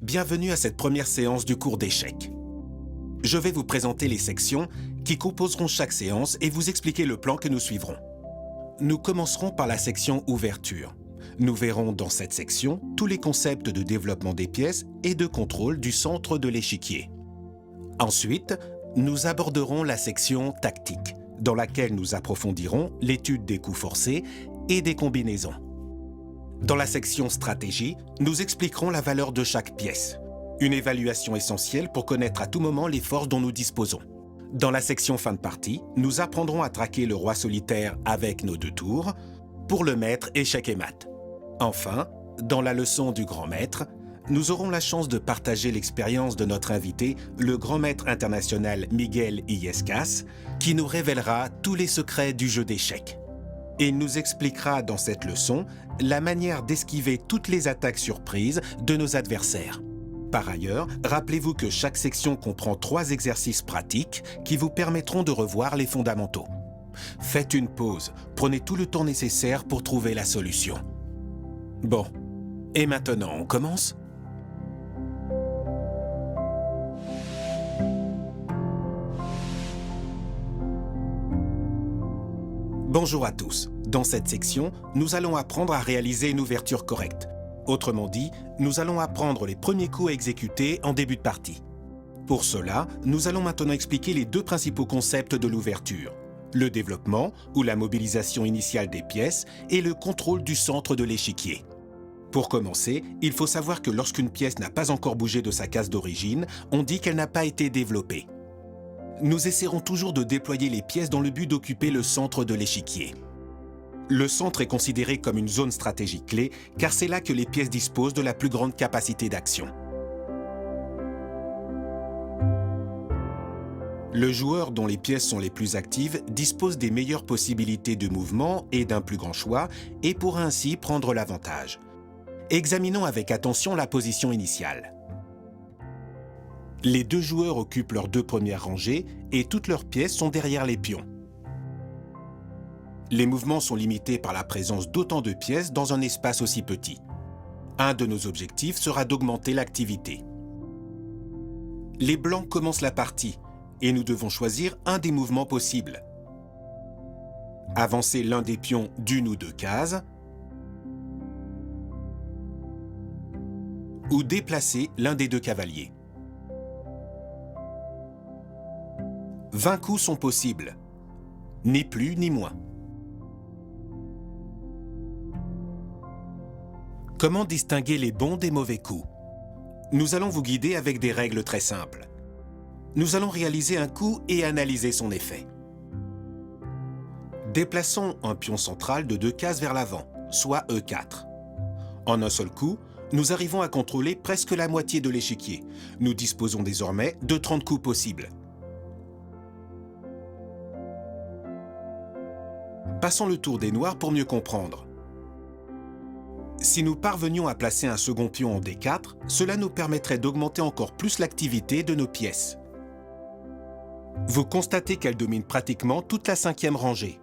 Bienvenue à cette première séance du cours d'échecs. Je vais vous présenter les sections qui composeront chaque séance et vous expliquer le plan que nous suivrons. Nous commencerons par la section ouverture. Nous verrons dans cette section tous les concepts de développement des pièces et de contrôle du centre de l'échiquier. Ensuite, nous aborderons la section tactique, dans laquelle nous approfondirons l'étude des coups forcés et des combinaisons. Dans la section stratégie, nous expliquerons la valeur de chaque pièce, une évaluation essentielle pour connaître à tout moment les forces dont nous disposons. Dans la section fin de partie, nous apprendrons à traquer le roi solitaire avec nos 2 tours, pour le maître échec et mat. Enfin, dans la leçon du grand maître, nous aurons la chance de partager l'expérience de notre invité, le grand maître international Miguel Illescas, qui nous révélera tous les secrets du jeu d'échecs. Il nous expliquera dans cette leçon la manière d'esquiver toutes les attaques surprises de nos adversaires. Par ailleurs, rappelez-vous que chaque section comprend 3 exercices pratiques qui vous permettront de revoir les fondamentaux. Faites une pause, prenez tout le temps nécessaire pour trouver la solution. Bon, et maintenant on commence ? Bonjour à tous. Dans cette section, nous allons apprendre à réaliser une ouverture correcte. Autrement dit, nous allons apprendre les premiers coups à exécuter en début de partie. Pour cela, nous allons maintenant expliquer les 2 principaux concepts de l'ouverture. Le développement, ou la mobilisation initiale des pièces, et le contrôle du centre de l'échiquier. Pour commencer, il faut savoir que lorsqu'une pièce n'a pas encore bougé de sa case d'origine, on dit qu'elle n'a pas été développée. Nous essaierons toujours de déployer les pièces dans le but d'occuper le centre de l'échiquier. Le centre est considéré comme une zone stratégique clé, car c'est là que les pièces disposent de la plus grande capacité d'action. Le joueur dont les pièces sont les plus actives dispose des meilleures possibilités de mouvement et d'un plus grand choix, et pourra ainsi prendre l'avantage. Examinons avec attention la position initiale. Les 2 joueurs occupent leurs 2 premières rangées et toutes leurs pièces sont derrière les pions. Les mouvements sont limités par la présence d'autant de pièces dans un espace aussi petit. Un de nos objectifs sera d'augmenter l'activité. Les blancs commencent la partie et nous devons choisir un des mouvements possibles. Avancer l'un des pions d'1 ou 2 cases ou déplacer l'un des 2 cavaliers. 20 coups sont possibles, ni plus ni moins. Comment distinguer les bons des mauvais coups? Nous allons vous guider avec des règles très simples. Nous allons réaliser un coup et analyser son effet. Déplaçons un pion central de 2 cases vers l'avant, soit E4. En un seul coup, nous arrivons à contrôler presque la moitié de l'échiquier. Nous disposons désormais de 30 coups possibles. Passons le tour des noirs pour mieux comprendre. Si nous parvenions à placer un second pion en D4, cela nous permettrait d'augmenter encore plus l'activité de nos pièces. Vous constatez qu'elles dominent pratiquement toute la 5e rangée.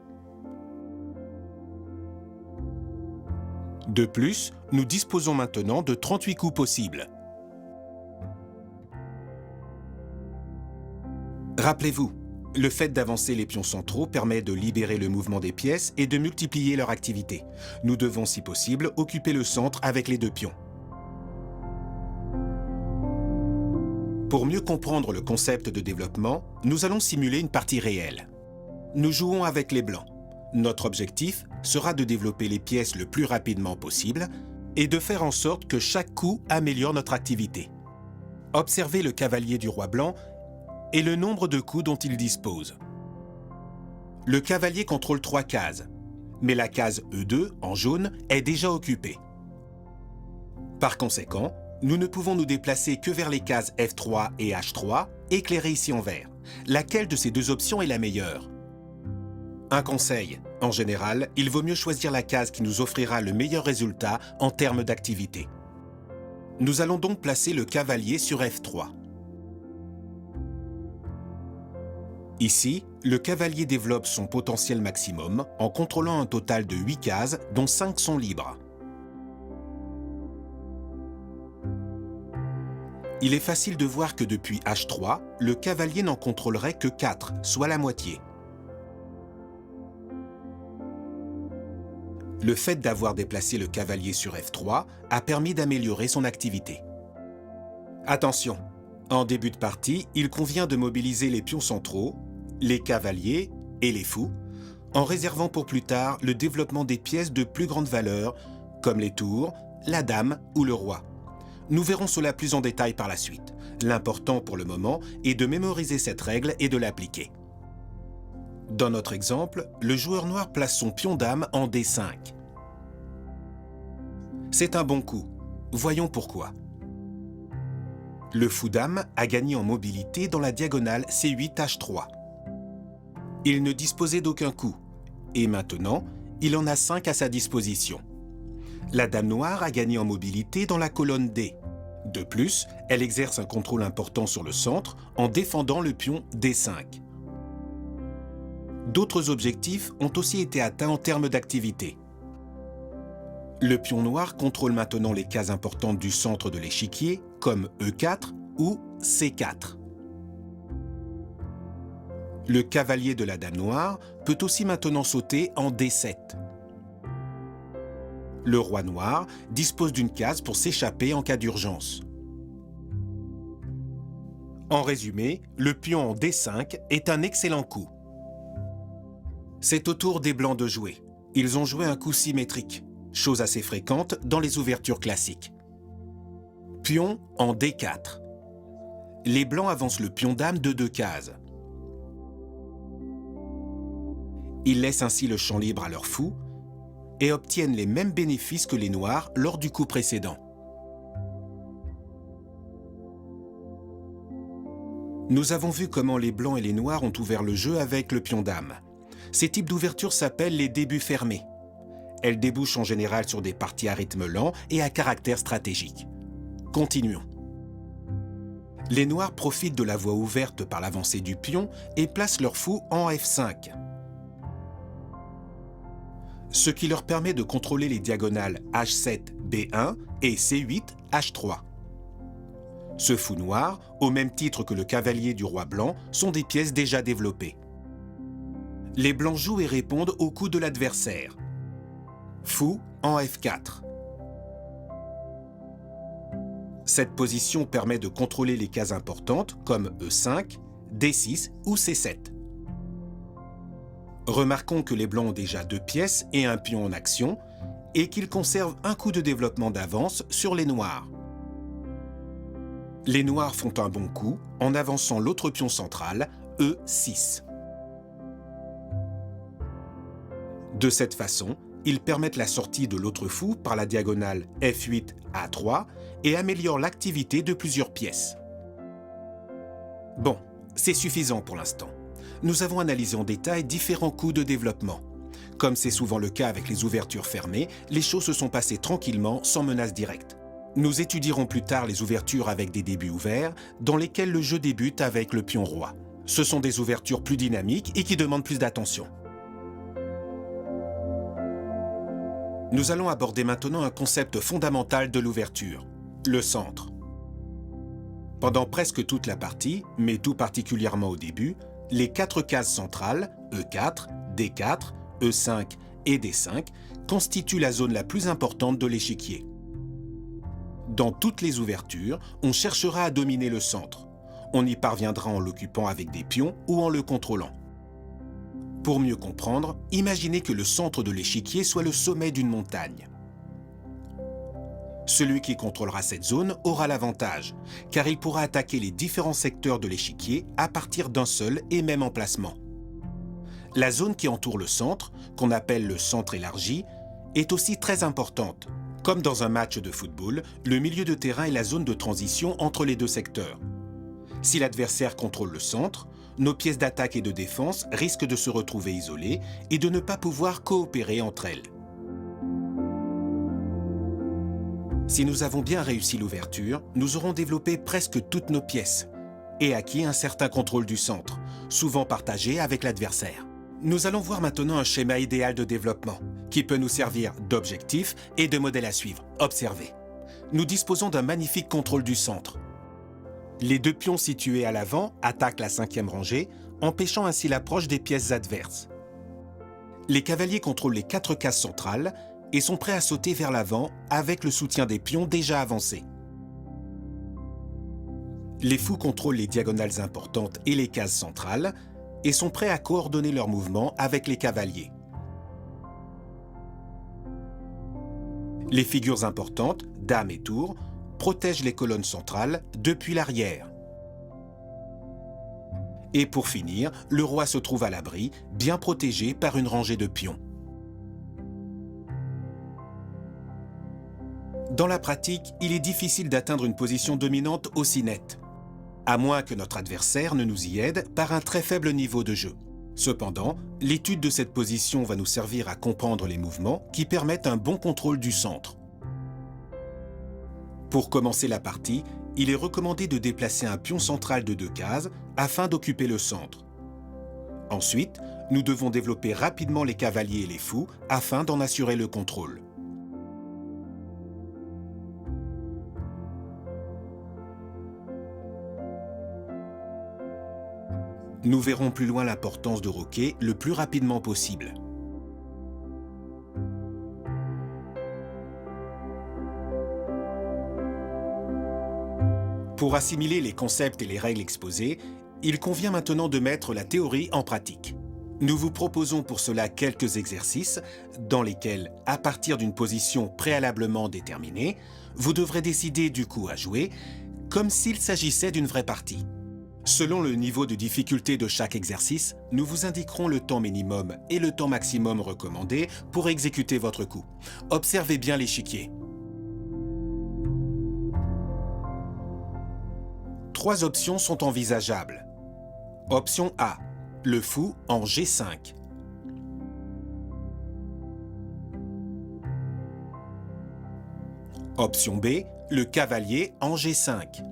De plus, nous disposons maintenant de 38 coups possibles. Rappelez-vous, le fait d'avancer les pions centraux permet de libérer le mouvement des pièces et de multiplier leur activité. Nous devons, si possible, occuper le centre avec les 2 pions. Pour mieux comprendre le concept de développement, nous allons simuler une partie réelle. Nous jouons avec les blancs. Notre objectif sera de développer les pièces le plus rapidement possible et de faire en sorte que chaque coup améliore notre activité. Observez le cavalier du roi blanc et le nombre de coups dont il dispose. Le cavalier contrôle 3 cases, mais la case E2, en jaune, est déjà occupée. Par conséquent, nous ne pouvons nous déplacer que vers les cases F3 et H3, éclairées ici en vert. Laquelle de ces 2 options est la meilleure? Un conseil, en général, il vaut mieux choisir la case qui nous offrira le meilleur résultat en termes d'activité. Nous allons donc placer le cavalier sur F3. Ici, le cavalier développe son potentiel maximum en contrôlant un total de 8 cases, dont 5 sont libres. Il est facile de voir que depuis H3, le cavalier n'en contrôlerait que 4, soit la moitié. Le fait d'avoir déplacé le cavalier sur F3 a permis d'améliorer son activité. Attention, en début de partie, il convient de mobiliser les pions centraux, les cavaliers et les fous, en réservant pour plus tard le développement des pièces de plus grande valeur, comme les tours, la dame ou le roi. Nous verrons cela plus en détail par la suite. L'important pour le moment est de mémoriser cette règle et de l'appliquer. Dans notre exemple, le joueur noir place son pion dame en D5. C'est un bon coup. Voyons pourquoi. Le fou dame a gagné en mobilité dans la diagonale C8H3. Il ne disposait d'aucun coup, et maintenant, il en a 5 à sa disposition. La dame noire a gagné en mobilité dans la colonne D. De plus, elle exerce un contrôle important sur le centre en défendant le pion D5. D'autres objectifs ont aussi été atteints en termes d'activité. Le pion noir contrôle maintenant les cases importantes du centre de l'échiquier, comme E4 ou C4. Le cavalier de la dame noire peut aussi maintenant sauter en D7. Le roi noir dispose d'une case pour s'échapper en cas d'urgence. En résumé, le pion en D5 est un excellent coup. C'est au tour des blancs de jouer. Ils ont joué un coup symétrique, chose assez fréquente dans les ouvertures classiques. Pion en D4. Les blancs avancent le pion dame de 2 cases. Ils laissent ainsi le champ libre à leur fou et obtiennent les mêmes bénéfices que les noirs lors du coup précédent. Nous avons vu comment les blancs et les noirs ont ouvert le jeu avec le pion dame. Ces types d'ouvertures s'appellent les débuts fermés. Elles débouchent en général sur des parties à rythme lent et à caractère stratégique. Continuons. Les noirs profitent de la voie ouverte par l'avancée du pion et placent leur fou en F5. Ce qui leur permet de contrôler les diagonales H7, B1 et C8, H3. Ce fou noir, au même titre que le cavalier du roi blanc, sont des pièces déjà développées. Les blancs jouent et répondent au coup de l'adversaire. Fou en F4. Cette position permet de contrôler les cases importantes comme E5, D6 ou C7. Remarquons que les blancs ont déjà 2 pièces et un pion en action et qu'ils conservent un coup de développement d'avance sur les noirs. Les noirs font un bon coup en avançant l'autre pion central, E6. De cette façon, ils permettent la sortie de l'autre fou par la diagonale F8 A3 et améliorent l'activité de plusieurs pièces. Bon, c'est suffisant pour l'instant. Nous avons analysé en détail différents coups de développement. Comme c'est souvent le cas avec les ouvertures fermées, les choses se sont passées tranquillement, sans menace directe. Nous étudierons plus tard les ouvertures avec des débuts ouverts, dans lesquels le jeu débute avec le pion roi. Ce sont des ouvertures plus dynamiques et qui demandent plus d'attention. Nous allons aborder maintenant un concept fondamental de l'ouverture, le centre. Pendant presque toute la partie, mais tout particulièrement au début, les 4 cases centrales, E4, D4, E5 et D5, constituent la zone la plus importante de l'échiquier. Dans toutes les ouvertures, on cherchera à dominer le centre. On y parviendra en l'occupant avec des pions ou en le contrôlant. Pour mieux comprendre, imaginez que le centre de l'échiquier soit le sommet d'une montagne. Celui qui contrôlera cette zone aura l'avantage, car il pourra attaquer les différents secteurs de l'échiquier à partir d'un seul et même emplacement. La zone qui entoure le centre, qu'on appelle le centre élargi, est aussi très importante. Comme dans un match de football, le milieu de terrain est la zone de transition entre les deux secteurs. Si l'adversaire contrôle le centre, nos pièces d'attaque et de défense risquent de se retrouver isolées et de ne pas pouvoir coopérer entre elles. Si nous avons bien réussi l'ouverture, nous aurons développé presque toutes nos pièces et acquis un certain contrôle du centre, souvent partagé avec l'adversaire. Nous allons voir maintenant un schéma idéal de développement qui peut nous servir d'objectif et de modèle à suivre. Observez. Nous disposons d'un magnifique contrôle du centre. Les deux pions situés à l'avant attaquent la cinquième rangée, empêchant ainsi l'approche des pièces adverses. Les cavaliers contrôlent les 4 cases centrales et sont prêts à sauter vers l'avant avec le soutien des pions déjà avancés. Les fous contrôlent les diagonales importantes et les cases centrales et sont prêts à coordonner leurs mouvements avec les cavaliers. Les figures importantes, dames et tours, protègent les colonnes centrales depuis l'arrière. Et pour finir, le roi se trouve à l'abri, bien protégé par une rangée de pions. Dans la pratique, il est difficile d'atteindre une position dominante aussi nette, à moins que notre adversaire ne nous y aide par un très faible niveau de jeu. Cependant, l'étude de cette position va nous servir à comprendre les mouvements qui permettent un bon contrôle du centre. Pour commencer la partie, il est recommandé de déplacer un pion central de 2 cases afin d'occuper le centre. Ensuite, nous devons développer rapidement les cavaliers et les fous afin d'en assurer le contrôle. Nous verrons plus loin l'importance de roquer le plus rapidement possible. Pour assimiler les concepts et les règles exposées, il convient maintenant de mettre la théorie en pratique. Nous vous proposons pour cela quelques exercices dans lesquels, à partir d'une position préalablement déterminée, vous devrez décider du coup à jouer, comme s'il s'agissait d'une vraie partie. Selon le niveau de difficulté de chaque exercice, nous vous indiquerons le temps minimum et le temps maximum recommandé pour exécuter votre coup. Observez bien l'échiquier. 3 options sont envisageables. Option A, le fou en G5. Option B, le cavalier en G5.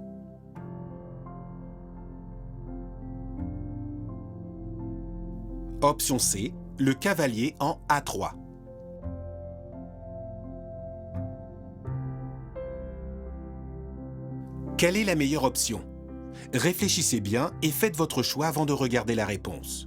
Option C, le cavalier en A3. Quelle est la meilleure option? Réfléchissez bien et faites votre choix avant de regarder la réponse.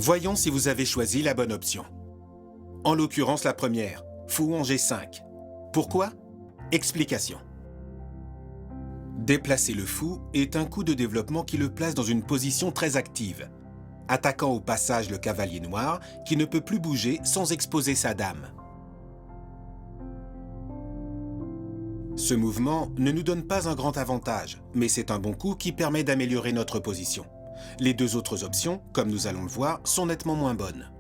Voyons si vous avez choisi la bonne option. En l'occurrence la première, fou en G5. Pourquoi? Explication. Déplacer le fou est un coup de développement qui le place dans une position très active, attaquant au passage le cavalier noir qui ne peut plus bouger sans exposer sa dame. Ce mouvement ne nous donne pas un grand avantage, mais c'est un bon coup qui permet d'améliorer notre position. Les 2 autres options, comme nous allons le voir, sont nettement moins bonnes.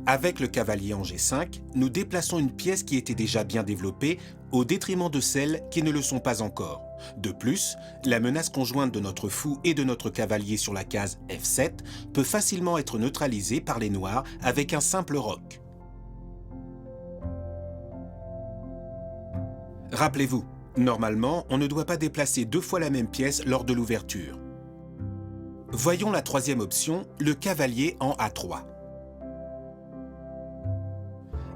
Avec le cavalier en G5, nous déplaçons une pièce qui était déjà bien développée au détriment de celles qui ne le sont pas encore. De plus, la menace conjointe de notre fou et de notre cavalier sur la case F7 peut facilement être neutralisée par les noirs avec un simple roc. Rappelez-vous, normalement, on ne doit pas déplacer 2 fois la même pièce lors de l'ouverture. Voyons la 3e option, le cavalier en A3.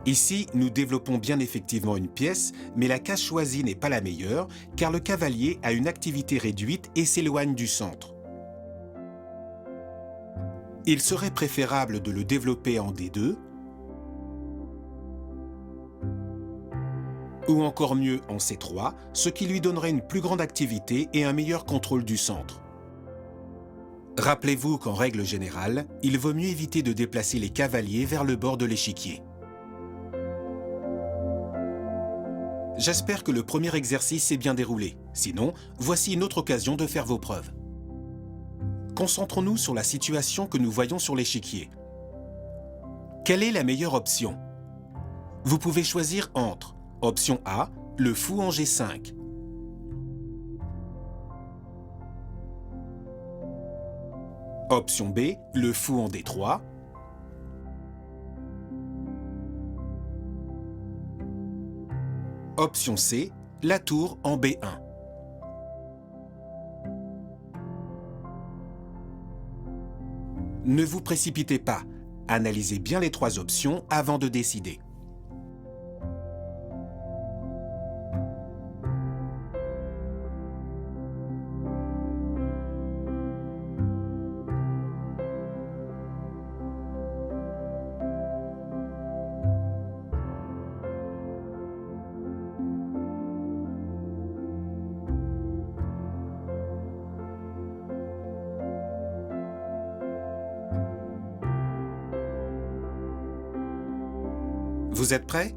Ici, nous développons bien effectivement une pièce, mais la case choisie n'est pas la meilleure, car le cavalier a une activité réduite et s'éloigne du centre. Il serait préférable de le développer en D2, ou encore mieux en C3, ce qui lui donnerait une plus grande activité et un meilleur contrôle du centre. Rappelez-vous qu'en règle générale, il vaut mieux éviter de déplacer les cavaliers vers le bord de l'échiquier. J'espère que le premier exercice s'est bien déroulé. Sinon, voici une autre occasion de faire vos preuves. Concentrons-nous sur la situation que nous voyons sur l'échiquier. Quelle est la meilleure option? Vous pouvez choisir entre option A, le fou en G5. Option B, le fou en D3. Option C, la tour en B1. Ne vous précipitez pas, analysez bien les trois options avant de décider. Vous êtes prêts?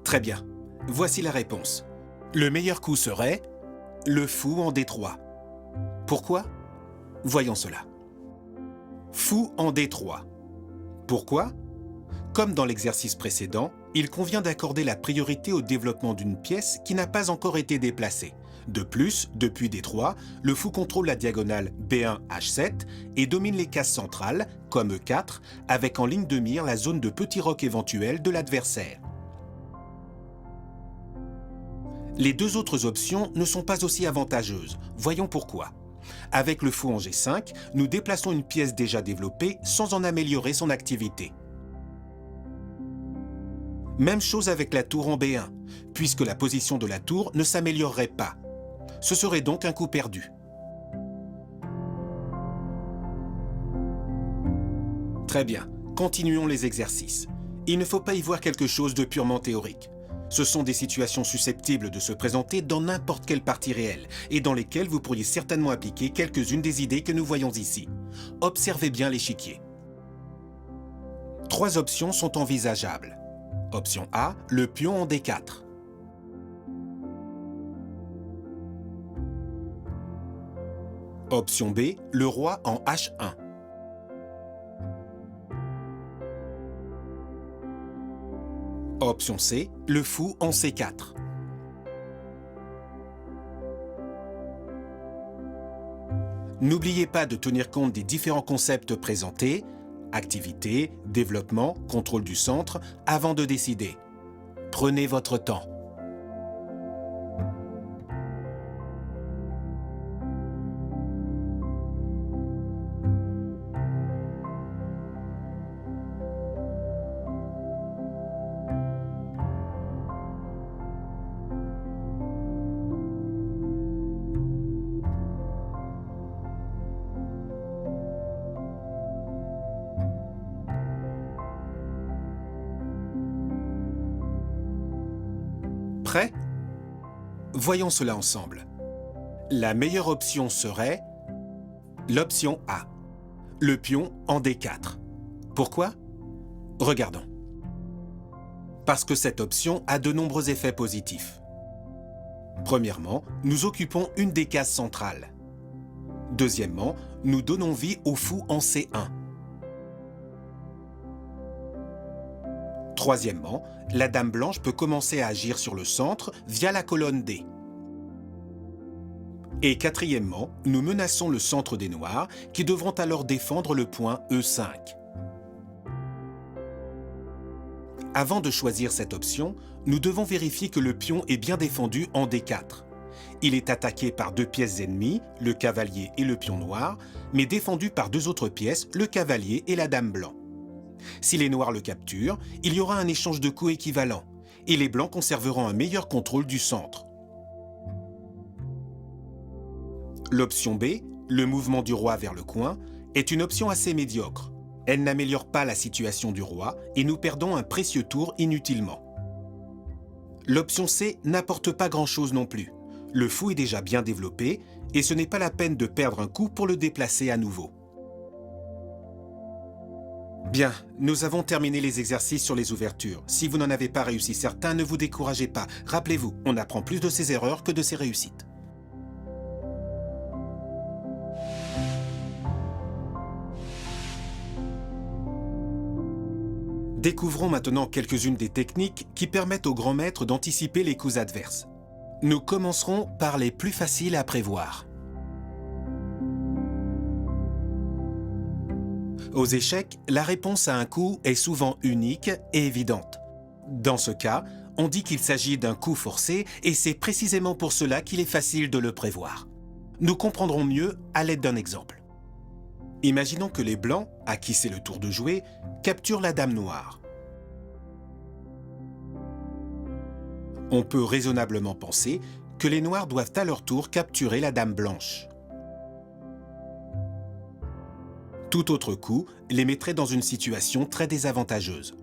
Très bien. Voici la réponse. Le meilleur coup serait le fou en D3. Pourquoi? Voyons cela. Fou en D3. Pourquoi? Comme dans l'exercice précédent, il convient d'accorder la priorité au développement d'une pièce qui n'a pas encore été déplacée. De plus, depuis D3, le fou contrôle la diagonale B1-H7 et domine les cases centrales, comme E4, avec en ligne de mire la zone de petit roc éventuel de l'adversaire. Les deux autres options ne sont pas aussi avantageuses. Voyons pourquoi. Avec le fou en G5, nous déplaçons une pièce déjà développée sans en améliorer son activité. Même chose avec la tour en B1, puisque la position de la tour ne s'améliorerait pas. Ce serait donc un coup perdu. Très bien, continuons les exercices. Il ne faut pas y voir quelque chose de purement théorique. Ce sont des situations susceptibles de se présenter dans n'importe quelle partie réelle et dans lesquelles vous pourriez certainement appliquer quelques-unes des idées que nous voyons ici. Observez bien l'échiquier. Trois options sont envisageables. Option A, le pion en D4. Option B, le roi en H1. Option C, le fou en C4. N'oubliez pas de tenir compte des différents concepts présentés, activité, développement, contrôle du centre, avant de décider. Prenez votre temps. Prêt? Voyons cela ensemble. La meilleure option serait l'option A, le pion en D4. Pourquoi? Regardons. Parce que cette option a de nombreux effets positifs. Premièrement, nous occupons une des cases centrales. Deuxièmement, nous donnons vie au fou en C1. Troisièmement, la dame blanche peut commencer à agir sur le centre via la colonne D. Et quatrièmement, nous menaçons le centre des noirs qui devront alors défendre le point E5. Avant de choisir cette option, nous devons vérifier que le pion est bien défendu en D4. Il est attaqué par deux pièces ennemies, le cavalier et le pion noir, mais défendu par deux autres pièces, le cavalier et la dame blanc. Si les noirs le capturent, il y aura un échange de coups équivalent, et les blancs conserveront un meilleur contrôle du centre. L'option B, le mouvement du roi vers le coin, est une option assez médiocre. Elle n'améliore pas la situation du roi et nous perdons un précieux tour inutilement. L'option C n'apporte pas grand-chose non plus. Le fou est déjà bien développé et ce n'est pas la peine de perdre un coup pour le déplacer à nouveau. Bien, nous avons terminé les exercices sur les ouvertures. Si vous n'en avez pas réussi certains, ne vous découragez pas. Rappelez-vous, on apprend plus de ses erreurs que de ses réussites. Découvrons maintenant quelques-unes des techniques qui permettent aux grands maîtres d'anticiper les coups adverses. Nous commencerons par les plus faciles à prévoir. Aux échecs, la réponse à un coup est souvent unique et évidente. Dans ce cas, on dit qu'il s'agit d'un coup forcé et c'est précisément pour cela qu'il est facile de le prévoir. Nous comprendrons mieux à l'aide d'un exemple. Imaginons que les blancs, à qui c'est le tour de jouer, capturent la dame noire. On peut raisonnablement penser que les noirs doivent à leur tour capturer la dame blanche. Tout autre coup les mettrait dans une situation très désavantageuse.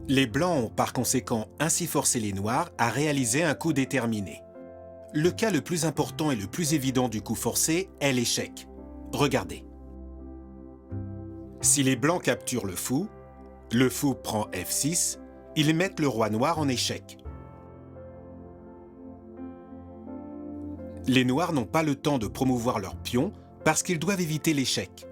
Les blancs ont par conséquent ainsi forcé les noirs à réaliser un coup déterminé. Le cas le plus important et le plus évident du coup forcé est l'échec. Regardez. Si les blancs capturent le fou prend F6, ils mettent le roi noir en échec. Les noirs n'ont pas le temps de promouvoir leur pion parce qu'ils doivent éviter l'échec.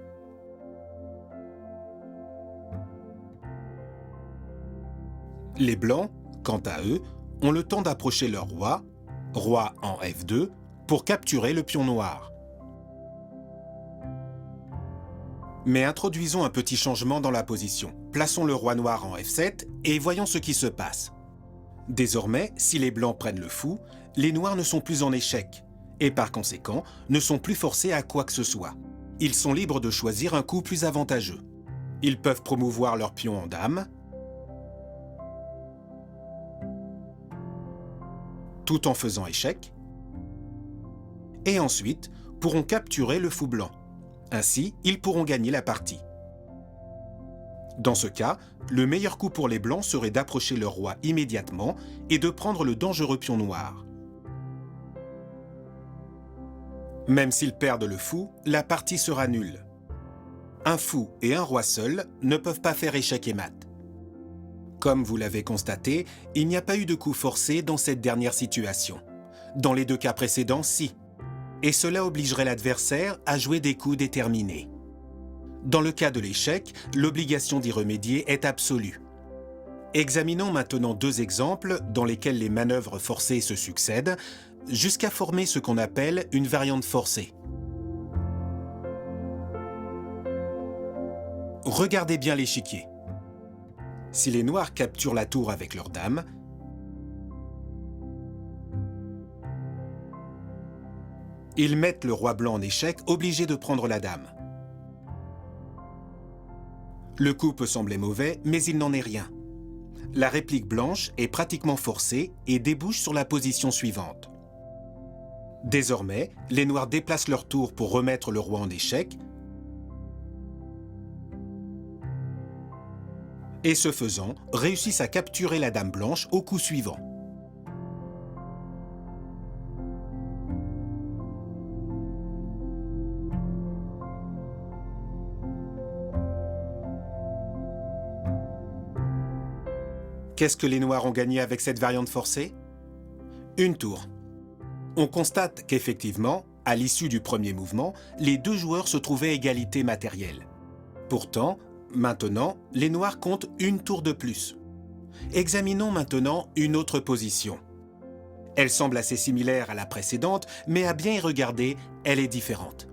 Les blancs, quant à eux, ont le temps d'approcher leur roi en F2, pour capturer le pion noir. Mais introduisons un petit changement dans la position. Plaçons le roi noir en F7 et voyons ce qui se passe. Désormais, si les blancs prennent le fou, les noirs ne sont plus en échec et par conséquent ne sont plus forcés à quoi que ce soit. Ils sont libres de choisir un coup plus avantageux. Ils peuvent promouvoir leur pion en dame, tout en faisant échec, et ensuite pourront capturer le fou blanc. Ainsi, ils pourront gagner la partie. Dans ce cas, le meilleur coup pour les blancs serait d'approcher leur roi immédiatement et de prendre le dangereux pion noir. Même s'ils perdent le fou, la partie sera nulle. Un fou et un roi seul ne peuvent pas faire échec et mat. Comme vous l'avez constaté, il n'y a pas eu de coup forcé dans cette dernière situation. Dans les deux cas précédents, si. Et cela obligerait l'adversaire à jouer des coups déterminés. Dans le cas de l'échec, l'obligation d'y remédier est absolue. Examinons maintenant deux exemples dans lesquels les manœuvres forcées se succèdent, jusqu'à former ce qu'on appelle une variante forcée. Regardez bien l'échiquier. Si les noirs capturent la tour avec leur dame, ils mettent le roi blanc en échec, obligé de prendre la dame. Le coup peut sembler mauvais, mais il n'en est rien. La réplique blanche est pratiquement forcée et débouche sur la position suivante. Désormais, les noirs déplacent leur tour pour remettre le roi en échec, et ce faisant, réussissent à capturer la dame blanche au coup suivant. Qu'est-ce que les noirs ont gagné avec cette variante forcée? Une tour. On constate qu'effectivement, à l'issue du premier mouvement, les deux joueurs se trouvaient à égalité matérielle. Pourtant, maintenant, les noirs comptent une tour de plus. Examinons maintenant une autre position. Elle semble assez similaire à la précédente, mais à bien y regarder, elle est différente.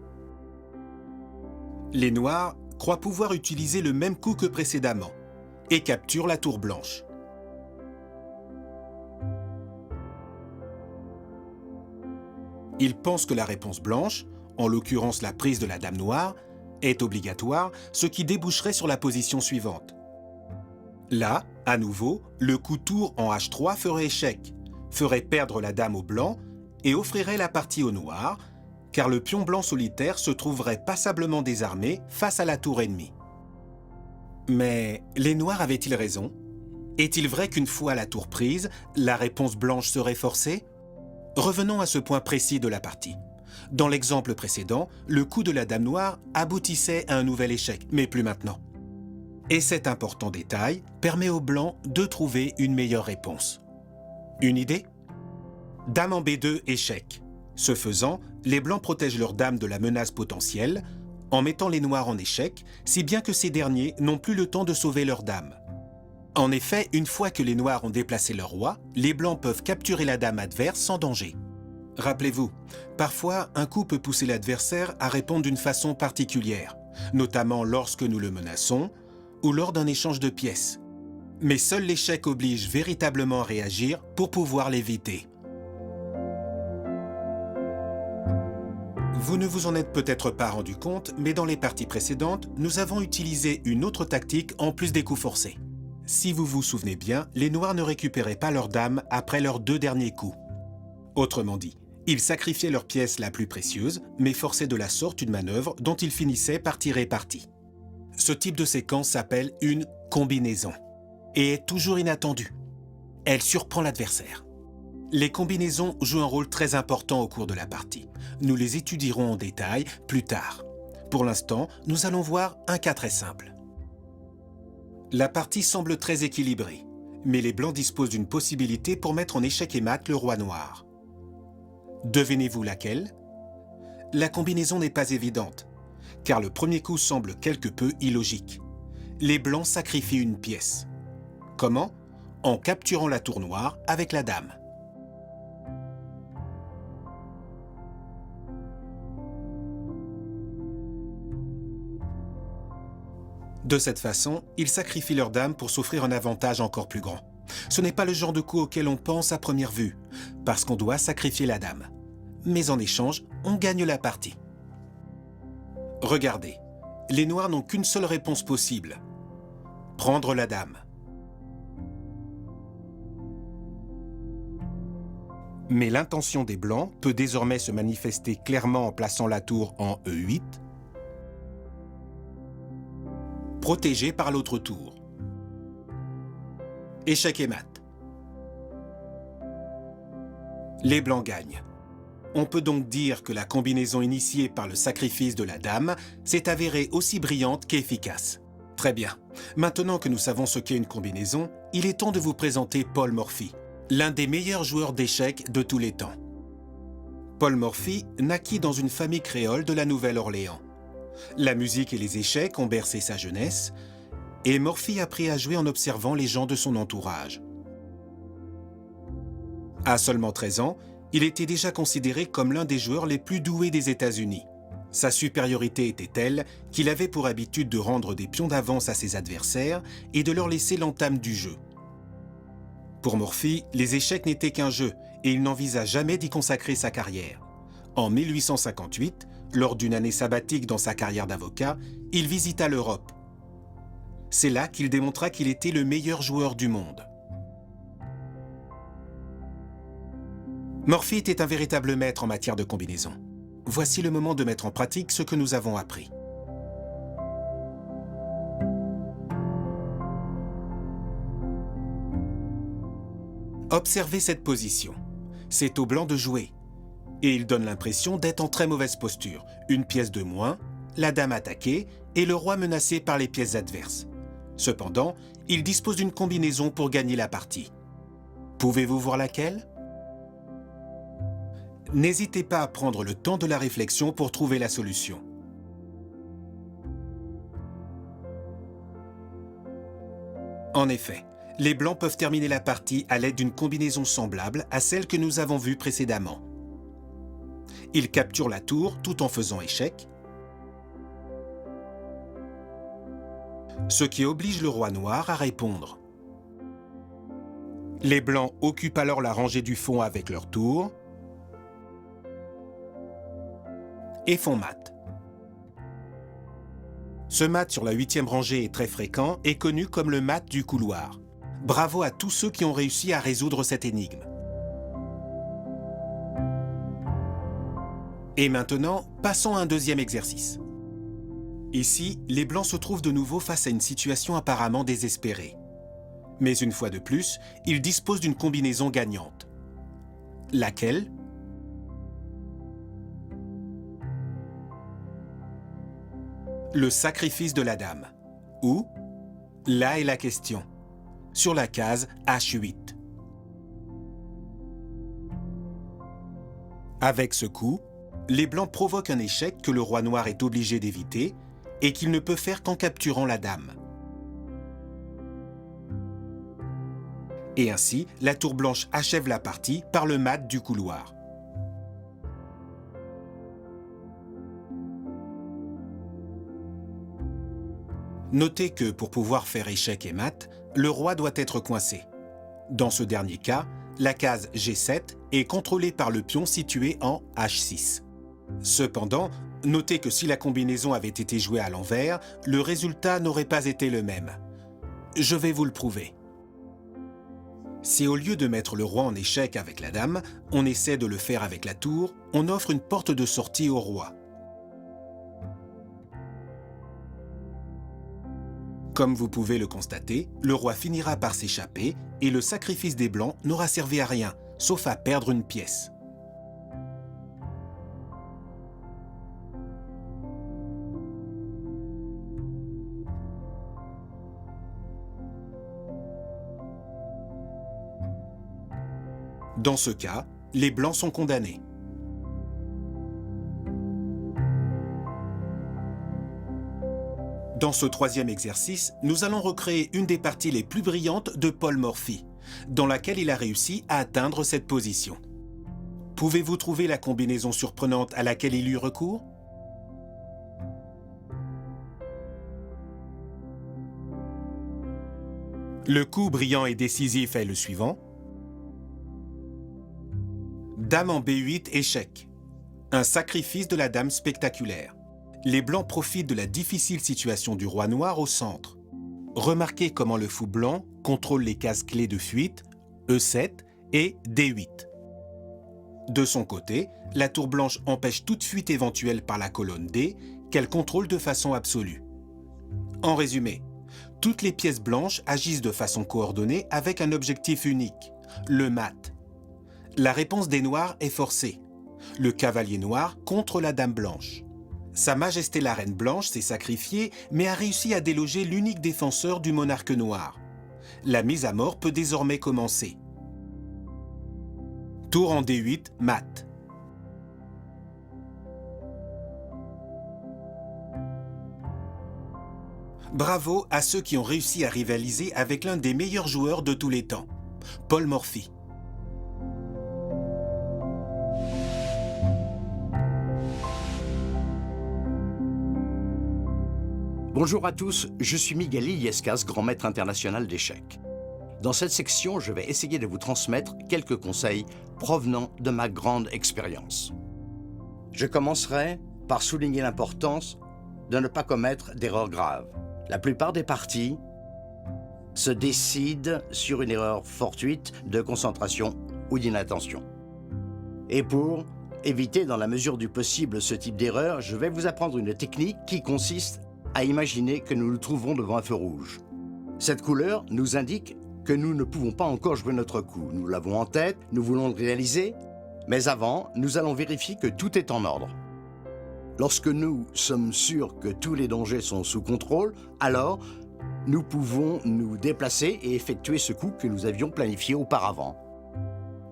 Les noirs croient pouvoir utiliser le même coup que précédemment et capturent la tour blanche. Ils pensent que la réponse blanche, en l'occurrence la prise de la dame noire, est obligatoire, ce qui déboucherait sur la position suivante. Là, à nouveau, le coup tour en H3 ferait échec, ferait perdre la dame au blanc et offrirait la partie au noir, car le pion blanc solitaire se trouverait passablement désarmé face à la tour ennemie. Mais les noirs avaient-ils raison? Est-il vrai qu'une fois la tour prise, la réponse blanche serait forcée? Revenons à ce point précis de la partie. Dans l'exemple précédent, le coup de la dame noire aboutissait à un nouvel échec, mais plus maintenant. Et cet important détail permet aux blancs de trouver une meilleure réponse. Une idée? Dame en B2, échec. Ce faisant, les blancs protègent leur dame de la menace potentielle en mettant les noirs en échec, si bien que ces derniers n'ont plus le temps de sauver leur dame. En effet, une fois que les noirs ont déplacé leur roi, les blancs peuvent capturer la dame adverse sans danger. Rappelez-vous, parfois un coup peut pousser l'adversaire à répondre d'une façon particulière, notamment lorsque nous le menaçons ou lors d'un échange de pièces. Mais seul l'échec oblige véritablement à réagir pour pouvoir l'éviter. Vous ne vous en êtes peut-être pas rendu compte, mais dans les parties précédentes, nous avons utilisé une autre tactique en plus des coups forcés. Si vous vous souvenez bien, les noirs ne récupéraient pas leur dame après leurs 2 derniers coups. Autrement dit, ils sacrifiaient leur pièce la plus précieuse, mais forçaient de la sorte une manœuvre dont ils finissaient par tirer parti. Ce type de séquence s'appelle une combinaison et est toujours inattendue. Elle surprend l'adversaire. Les combinaisons jouent un rôle très important au cours de la partie. Nous les étudierons en détail plus tard. Pour l'instant, nous allons voir un cas très simple. La partie semble très équilibrée, mais les blancs disposent d'une possibilité pour mettre en échec et mat le roi noir. Devinez-vous laquelle? La combinaison n'est pas évidente, car le premier coup semble quelque peu illogique. Les blancs sacrifient une pièce. Comment? En capturant la tour noire avec la dame. De cette façon, ils sacrifient leur dame pour s'offrir un avantage encore plus grand. Ce n'est pas le genre de coup auquel on pense à première vue, parce qu'on doit sacrifier la dame. Mais en échange, on gagne la partie. Regardez, les noirs n'ont qu'une seule réponse possible. Prendre la dame. Mais l'intention des blancs peut désormais se manifester clairement en plaçant la tour en E8, protégée par l'autre tour. Échec et mat. Les blancs gagnent. On peut donc dire que la combinaison initiée par le sacrifice de la dame s'est avérée aussi brillante qu'efficace. Très bien. Maintenant que nous savons ce qu'est une combinaison, il est temps de vous présenter Paul Morphy, l'un des meilleurs joueurs d'échecs de tous les temps. Paul Morphy naquit dans une famille créole de la Nouvelle-Orléans. La musique et les échecs ont bercé sa jeunesse, et Morphy apprit à jouer en observant les gens de son entourage. À seulement 13 ans, il était déjà considéré comme l'un des joueurs les plus doués des États-Unis. Sa supériorité était telle qu'il avait pour habitude de rendre des pions d'avance à ses adversaires et de leur laisser l'entame du jeu. Pour Morphy, les échecs n'étaient qu'un jeu et il n'envisagea jamais d'y consacrer sa carrière. En 1858, lors d'une année sabbatique dans sa carrière d'avocat, il visita l'Europe. C'est là qu'il démontra qu'il était le meilleur joueur du monde. Morphy était un véritable maître en matière de combinaison. Voici le moment de mettre en pratique ce que nous avons appris. Observez cette position. C'est au blanc de jouer. Et il donne l'impression d'être en très mauvaise posture. Une pièce de moins, la dame attaquée et le roi menacé par les pièces adverses. Cependant, il dispose d'une combinaison pour gagner la partie. Pouvez-vous voir laquelle? N'hésitez pas à prendre le temps de la réflexion pour trouver la solution. En effet, les blancs peuvent terminer la partie à l'aide d'une combinaison semblable à celle que nous avons vue précédemment. Ils capturent la tour tout en faisant échec, ce qui oblige le roi noir à répondre. Les blancs occupent alors la rangée du fond avec leur tour et font mat. Ce mat sur la 8e rangée est très fréquent et connu comme le mat du couloir. Bravo à tous ceux qui ont réussi à résoudre cette énigme. Et maintenant, passons à un deuxième exercice. Ici, les blancs se trouvent de nouveau face à une situation apparemment désespérée. Mais une fois de plus, ils disposent d'une combinaison gagnante. Laquelle? Le sacrifice de la dame. Ou, là est la question, sur la case H8. Avec ce coup, les blancs provoquent un échec que le roi noir est obligé d'éviter et qu'il ne peut faire qu'en capturant la dame. Et ainsi, la tour blanche achève la partie par le mat du couloir. Notez que pour pouvoir faire échec et mat, le roi doit être coincé. Dans ce dernier cas, la case G7 est contrôlée par le pion situé en H6. Cependant, notez que si la combinaison avait été jouée à l'envers, le résultat n'aurait pas été le même. Je vais vous le prouver. Si au lieu de mettre le roi en échec avec la dame, on essaie de le faire avec la tour, on offre une porte de sortie au roi. Comme vous pouvez le constater, le roi finira par s'échapper et le sacrifice des Blancs n'aura servi à rien, sauf à perdre une pièce. Dans ce cas, les Blancs sont condamnés. Dans ce troisième exercice, nous allons recréer une des parties les plus brillantes de Paul Morphy, dans laquelle il a réussi à atteindre cette position. Pouvez-vous trouver la combinaison surprenante à laquelle il eut recours? Le coup brillant et décisif est le suivant. Dame en B8, échec. Un sacrifice de la dame spectaculaire. Les Blancs profitent de la difficile situation du roi noir au centre. Remarquez comment le fou blanc contrôle les cases clés de fuite, E7 et D8. De son côté, la tour blanche empêche toute fuite éventuelle par la colonne D, qu'elle contrôle de façon absolue. En résumé, toutes les pièces blanches agissent de façon coordonnée avec un objectif unique, le mat. La réponse des noirs est forcée. Le cavalier noir contre la dame blanche. Sa Majesté la Reine Blanche s'est sacrifiée, mais a réussi à déloger l'unique défenseur du monarque noir. La mise à mort peut désormais commencer. Tour en D8, mat. Bravo à ceux qui ont réussi à rivaliser avec l'un des meilleurs joueurs de tous les temps, Paul Morphy. Bonjour à tous, je suis Miguel Illescas, grand maître international d'échecs. Dans cette section, je vais essayer de vous transmettre quelques conseils provenant de ma grande expérience. Je commencerai par souligner l'importance de ne pas commettre d'erreurs graves. La plupart des parties se décident sur une erreur fortuite de concentration ou d'inattention. Et pour éviter dans la mesure du possible ce type d'erreur, je vais vous apprendre une technique qui consiste à imaginer que nous nous trouvons devant un feu rouge. Cette couleur nous indique que nous ne pouvons pas encore jouer notre coup. Nous l'avons en tête, nous voulons le réaliser, mais avant, nous allons vérifier que tout est en ordre. Lorsque nous sommes sûrs que tous les dangers sont sous contrôle, alors nous pouvons nous déplacer et effectuer ce coup que nous avions planifié auparavant.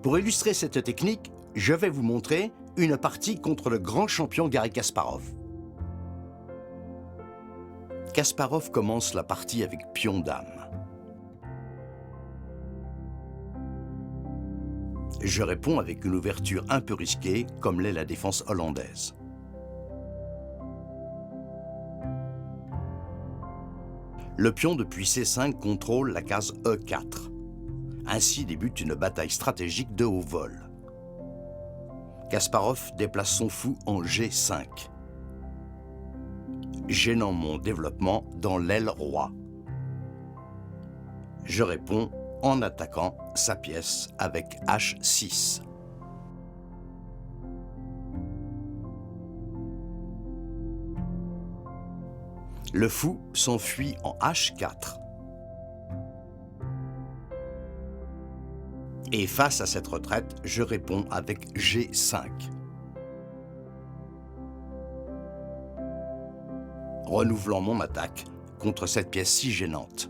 Pour illustrer cette technique, je vais vous montrer une partie contre le grand champion Garry Kasparov. Kasparov commence la partie avec pion-dame. Je réponds avec une ouverture un peu risquée, comme l'est la défense hollandaise. Le pion depuis C5 contrôle la case E4. Ainsi débute une bataille stratégique de haut vol. Kasparov déplace son fou en G5. Gênant mon développement dans l'aile roi. Je réponds en attaquant sa pièce avec H6. Le fou s'enfuit en H4. Et face à cette retraite, je réponds avec G5. Renouvelant mon attaque contre cette pièce si gênante.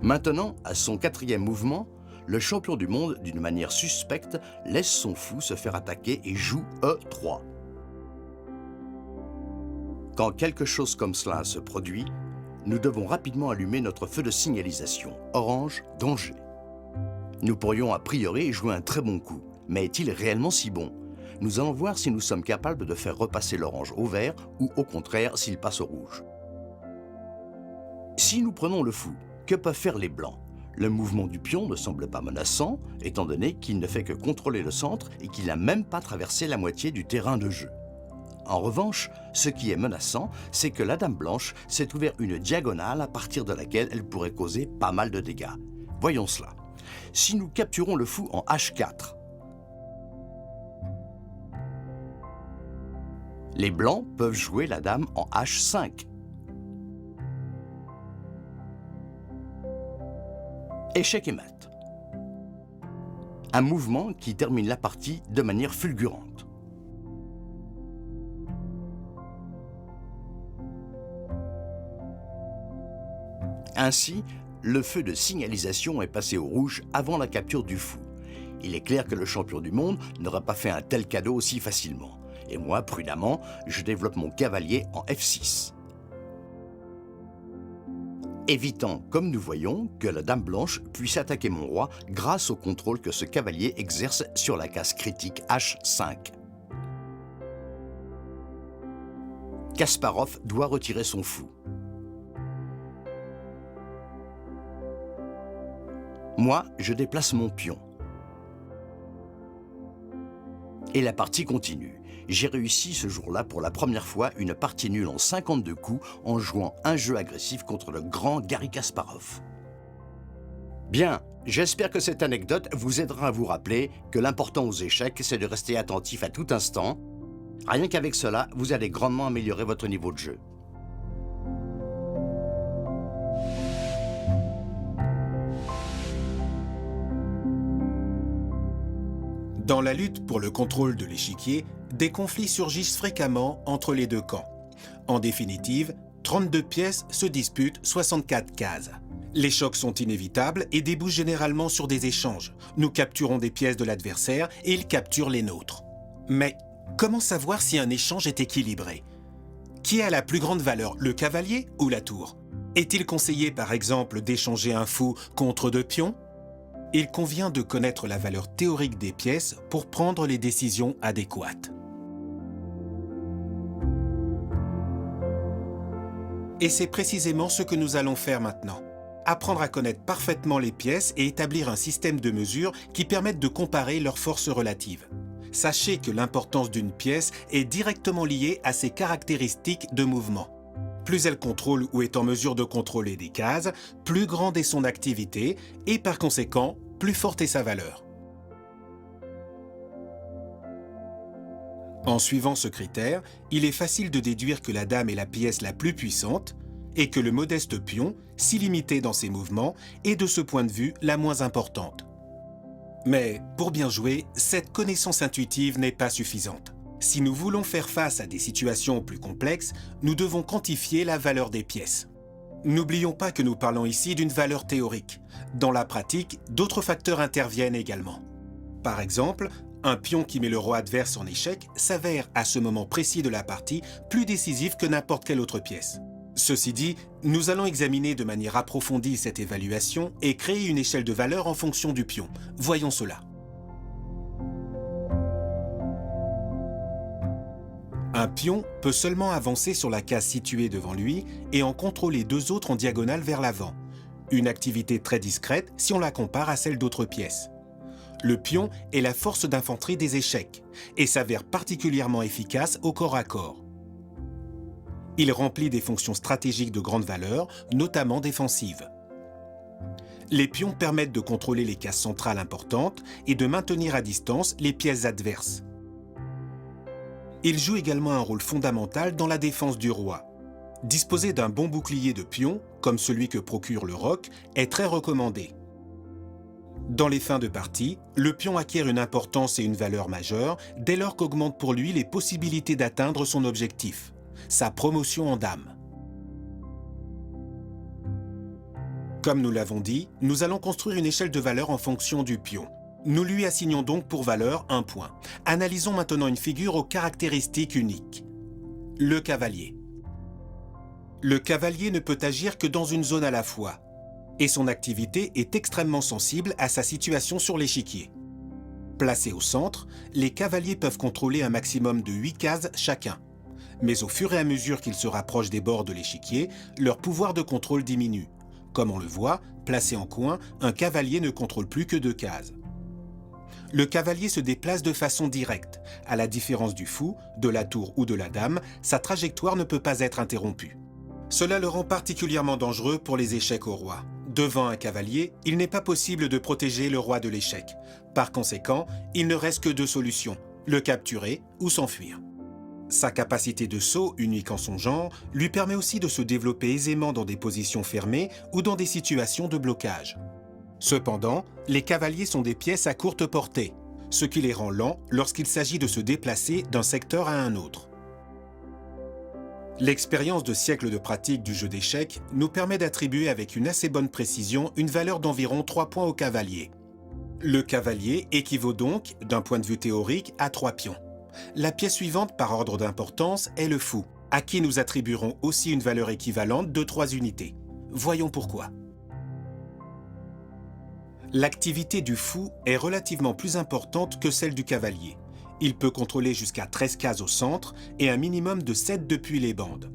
Maintenant, à son quatrième mouvement, le champion du monde, d'une manière suspecte, laisse son fou se faire attaquer et joue E3. Quand quelque chose comme cela se produit, nous devons rapidement allumer notre feu de signalisation. Orange, danger. Nous pourrions a priori jouer un très bon coup, mais est-il réellement si bon? Nous allons voir si nous sommes capables de faire repasser l'orange au vert ou au contraire s'il passe au rouge. Si nous prenons le fou, que peuvent faire les blancs? Le mouvement du pion ne semble pas menaçant, étant donné qu'il ne fait que contrôler le centre et qu'il n'a même pas traversé la moitié du terrain de jeu. En revanche, ce qui est menaçant, c'est que la dame blanche s'est ouvert une diagonale à partir de laquelle elle pourrait causer pas mal de dégâts. Voyons cela. Si nous capturons le fou en H4, les blancs peuvent jouer la dame en H5. Échec et mat. Un mouvement qui termine la partie de manière fulgurante. Ainsi, le feu de signalisation est passé au rouge avant la capture du fou. Il est clair que le champion du monde n'aurait pas fait un tel cadeau aussi facilement. Et moi, prudemment, je développe mon cavalier en F6. Évitant, comme nous voyons, que la dame blanche puisse attaquer mon roi grâce au contrôle que ce cavalier exerce sur la case critique H5. Kasparov doit retirer son fou. Moi, je déplace mon pion. Et la partie continue. J'ai réussi ce jour-là pour la première fois une partie nulle en 52 coups en jouant un jeu agressif contre le grand Garry Kasparov. Bien, j'espère que cette anecdote vous aidera à vous rappeler que l'important aux échecs, c'est de rester attentif à tout instant. Rien qu'avec cela, vous allez grandement améliorer votre niveau de jeu. Dans la lutte pour le contrôle de l'échiquier, des conflits surgissent fréquemment entre les deux camps. En définitive, 32 pièces se disputent 64 cases. Les chocs sont inévitables et débouchent généralement sur des échanges. Nous capturons des pièces de l'adversaire et il capture les nôtres. Mais comment savoir si un échange est équilibré? Qui a la plus grande valeur, le cavalier ou la tour? Est-il conseillé par exemple d'échanger un fou contre 2 pions? Il convient de connaître la valeur théorique des pièces pour prendre les décisions adéquates. Et c'est précisément ce que nous allons faire maintenant. Apprendre à connaître parfaitement les pièces et établir un système de mesures qui permettent de comparer leurs forces relatives. Sachez que l'importance d'une pièce est directement liée à ses caractéristiques de mouvement. Plus elle contrôle ou est en mesure de contrôler des cases, plus grande est son activité et par conséquent, plus forte est sa valeur. En suivant ce critère, il est facile de déduire que la dame est la pièce la plus puissante et que le modeste pion, si limité dans ses mouvements, est de ce point de vue la moins importante. Mais pour bien jouer, cette connaissance intuitive n'est pas suffisante. Si nous voulons faire face à des situations plus complexes, nous devons quantifier la valeur des pièces. N'oublions pas que nous parlons ici d'une valeur théorique. Dans la pratique, d'autres facteurs interviennent également. Par exemple, un pion qui met le roi adverse en échec s'avère à ce moment précis de la partie plus décisif que n'importe quelle autre pièce. Ceci dit, nous allons examiner de manière approfondie cette évaluation et créer une échelle de valeur en fonction du pion. Voyons cela. Un pion peut seulement avancer sur la case située devant lui et en contrôler 2 autres en diagonale vers l'avant. Une activité très discrète si on la compare à celle d'autres pièces. Le pion est la force d'infanterie des échecs et s'avère particulièrement efficace au corps à corps. Il remplit des fonctions stratégiques de grande valeur, notamment défensives. Les pions permettent de contrôler les cases centrales importantes et de maintenir à distance les pièces adverses. Il joue également un rôle fondamental dans la défense du roi. Disposer d'un bon bouclier de pions, comme celui que procure le roc, est très recommandé. Dans les fins de partie, le pion acquiert une importance et une valeur majeure dès lors qu'augmentent pour lui les possibilités d'atteindre son objectif, sa promotion en dame. Comme nous l'avons dit, nous allons construire une échelle de valeur en fonction du pion. Nous lui assignons donc pour valeur 1 point. Analysons maintenant une figure aux caractéristiques uniques. Le cavalier. Le cavalier ne peut agir que dans une zone à la fois, et son activité est extrêmement sensible à sa situation sur l'échiquier. Placés au centre, les cavaliers peuvent contrôler un maximum de 8 cases chacun. Mais au fur et à mesure qu'ils se rapprochent des bords de l'échiquier, leur pouvoir de contrôle diminue. Comme on le voit, placé en coin, un cavalier ne contrôle plus que 2 cases. Le cavalier se déplace de façon directe. À la différence du fou, de la tour ou de la dame, sa trajectoire ne peut pas être interrompue. Cela le rend particulièrement dangereux pour les échecs au roi. Devant un cavalier, il n'est pas possible de protéger le roi de l'échec. Par conséquent, il ne reste que 2 solutions, le capturer ou s'enfuir. Sa capacité de saut, unique en son genre, lui permet aussi de se développer aisément dans des positions fermées ou dans des situations de blocage. Cependant, les cavaliers sont des pièces à courte portée, ce qui les rend lents lorsqu'il s'agit de se déplacer d'un secteur à un autre. L'expérience de siècles de pratique du jeu d'échecs nous permet d'attribuer avec une assez bonne précision une valeur d'environ 3 points au cavalier. Le cavalier équivaut donc, d'un point de vue théorique, à 3 pions. La pièce suivante par ordre d'importance est le fou, à qui nous attribuerons aussi une valeur équivalente de 3 unités. Voyons pourquoi. L'activité du fou est relativement plus importante que celle du cavalier. Il peut contrôler jusqu'à 13 cases au centre et un minimum de 7 depuis les bandes.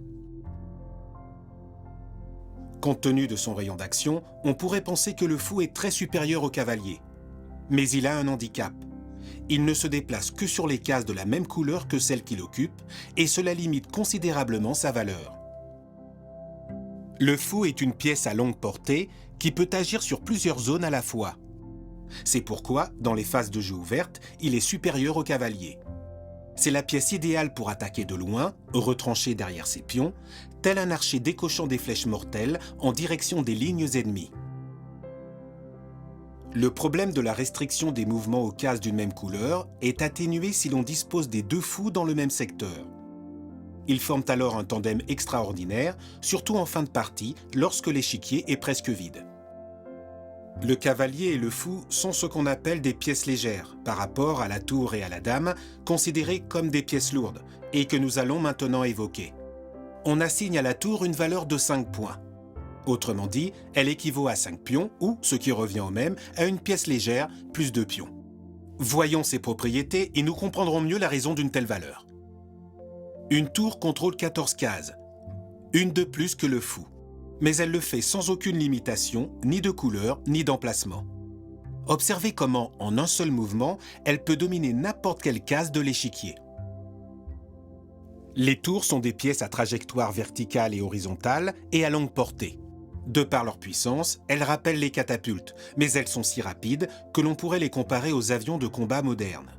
Compte tenu de son rayon d'action, on pourrait penser que le fou est très supérieur au cavalier. Mais il a un handicap. Il ne se déplace que sur les cases de la même couleur que celle qu'il occupe, et cela limite considérablement sa valeur. Le fou est une pièce à longue portée qui peut agir sur plusieurs zones à la fois. C'est pourquoi, dans les phases de jeu ouvertes, il est supérieur au cavalier. C'est la pièce idéale pour attaquer de loin, retranché derrière ses pions, tel un archer décochant des flèches mortelles en direction des lignes ennemies. Le problème de la restriction des mouvements aux cases d'une même couleur est atténué si l'on dispose des 2 fous dans le même secteur. Ils forment alors un tandem extraordinaire, surtout en fin de partie, lorsque l'échiquier est presque vide. Le cavalier et le fou sont ce qu'on appelle des pièces légères, par rapport à la tour et à la dame, considérées comme des pièces lourdes, et que nous allons maintenant évoquer. On assigne à la tour une valeur de 5 points. Autrement dit, elle équivaut à 5 pions, ou, ce qui revient au même, à une pièce légère plus 2 pions. Voyons ses propriétés et nous comprendrons mieux la raison d'une telle valeur. Une tour contrôle 14 cases, une de plus que le fou, mais elle le fait sans aucune limitation, ni de couleur, ni d'emplacement. Observez comment, en un seul mouvement, elle peut dominer n'importe quelle case de l'échiquier. Les tours sont des pièces à trajectoire verticale et horizontale et à longue portée. De par leur puissance, elles rappellent les catapultes, mais elles sont si rapides que l'on pourrait les comparer aux avions de combat modernes.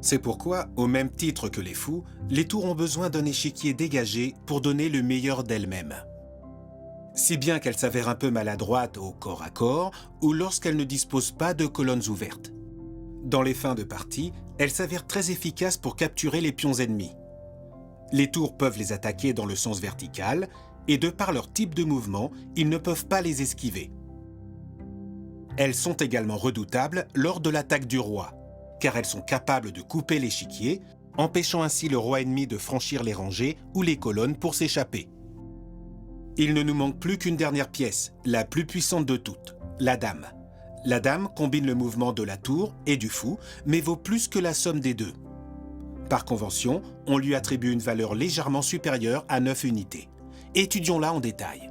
C'est pourquoi, au même titre que les fous, les tours ont besoin d'un échiquier dégagé pour donner le meilleur d'elles-mêmes. Si bien qu'elles s'avèrent un peu maladroites au corps à corps ou lorsqu'elles ne disposent pas de colonnes ouvertes. Dans les fins de partie, elles s'avèrent très efficaces pour capturer les pions ennemis. Les tours peuvent les attaquer dans le sens vertical et de par leur type de mouvement, ils ne peuvent pas les esquiver. Elles sont également redoutables lors de l'attaque du roi, car elles sont capables de couper l'échiquier, empêchant ainsi le roi ennemi de franchir les rangées ou les colonnes pour s'échapper. Il ne nous manque plus qu'une dernière pièce, la plus puissante de toutes, la dame. La dame combine le mouvement de la tour et du fou, mais vaut plus que la somme des deux. Par convention, on lui attribue une valeur légèrement supérieure à 9 unités. Étudions-la en détail.